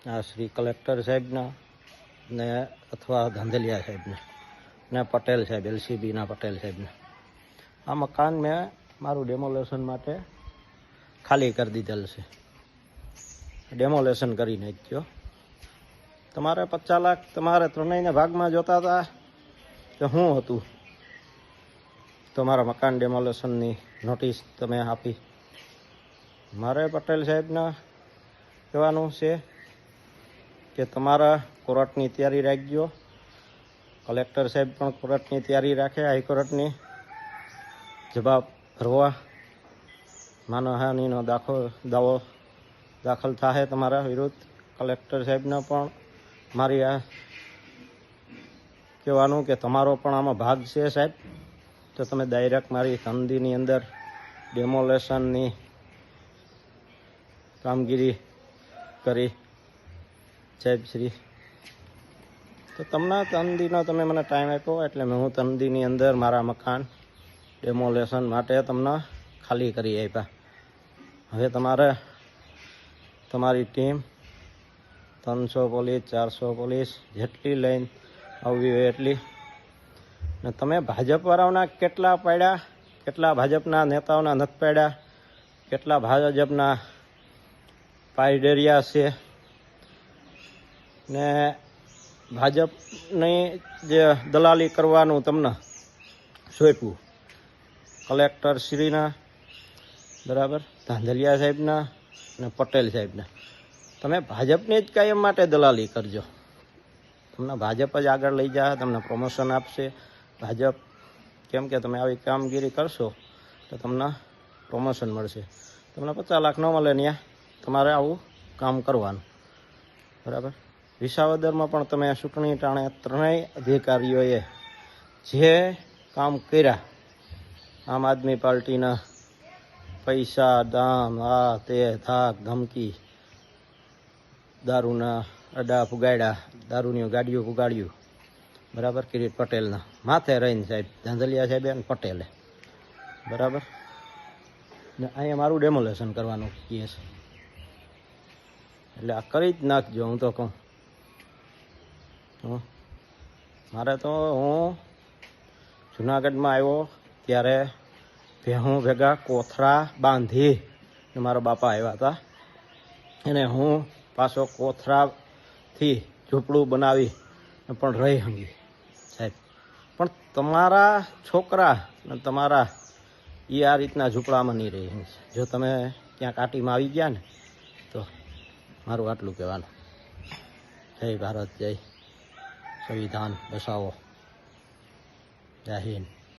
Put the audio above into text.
આ શ્રી કલેક્ટર સાહેબના ને અથવા ધાંધલિયા સાહેબને ને પટેલ સાહેબ LCBના પટેલ સાહેબને આ મકાન મેં મારું ડેમોલેશન માટે ખાલી કરી દીધેલ છે. ડેમોલેશન કરી નાખ્યો. તમારે 50 લાખ તમારે ત્રણેયના ભાગમાં જોતા હતા કે શું હતું? તમારા મકાન ડેમોલેશનની નોટિસ તમે આપી. મારે પટેલ સાહેબને કહેવાનું છે કે તમારા કોર્ટની તૈયારી રાખજો. કલેક્ટર સાહેબ પણ કોર્ટની તૈયારી રાખે. હાઈકોર્ટની જવાબ ભરવા માનહાનિનો દાવો દાખલ થાય તમારા વિરુદ્ધ. કલેક્ટર સાહેબને પણ મારી આ કહેવાનું કે તમારો પણ આમાં ભાગ છે સાહેબ. તો તમે ડાયરેક્ટ મારી તંદીની અંદર ડેમોલેશનની કામગીરી કરી સાહેબ શ્રી. તો તમને તંદીનો તમે મને ટાઈમ આપ્યો એટલે હું તંદીની અંદર મારા મકાન ડેમોલેશન માટે તમને ખાલી કરી આપ્યા. હવે તમારે તમારી ટીમ 300 પોલીસ 400 પોલીસ જેટલી લઈને આવવી હોય એટલી. ને તમે ભાજપવાળાઓના કેટલા પાડ્યા, કેટલા ભાજપના નેતાઓના નથી પાડ્યા, કેટલા ભાજપના પાયડેરિયા છે ને ભાજપની જે દલાલી કરવાનું તમને સોંપ્યું કલેક્ટર શ્રીના, બરાબર, ધાંધલિયા સાહેબના ને પટેલ સાહેબના. તમે ભાજપની જ કાયમ માટે દલાલી કરજો. તમને ભાજપ જ આગળ લઈ જાય, તમને પ્રમોશન આપશે ભાજપ. કેમ કે તમે આવી કામગીરી કરશો તો તમને પ્રમોશન મળશે. તમને 50 લાખ ન મળે ત્યાં તમારે આવું કામ કરવાનું, બરાબર. વિસાવદરમાં પણ તમે ચૂંટણી ટાણે ત્રણેય અધિકારીઓએ જે કામ કર્યા, આમ આદમી પાર્ટીના પૈસા, દામ, આ તે ધાક ધમકી, દારૂના અડા પુગાડ્યા, દારૂની ગાડીઓ પુગાડ્યું, બરાબર, કિરીટ પટેલના માથે રહીને સાહેબ ધાંધલિયા સાહેબે અને પટેલે, બરાબર. ને અહીંયા મારું ડેમોલેશન કરવાનું કહે છે. એટલે આ કરી જ નાખજો. હું તો કહું મારે તો હું જુનાગઢમાં આવ્યો ત્યારે ભેહું ભેગા કોથરા બાંધી ને મારા બાપા આવ્યા હતા. અને હું પાછો કોથરાથી ઝૂંપડું બનાવી પણ રહી હંગી સાહેબ. પણ તમારા છોકરા ને તમારા આ રીતના ઝૂંપડામાં નહીં રહી હંગે. જો તમે ત્યાં કાટીમાં આવી ગયા ને તો મારું આટલું કહેવાનું. જય ભારત, જય સંવિધાન, બસાવો, જય હિન્દ.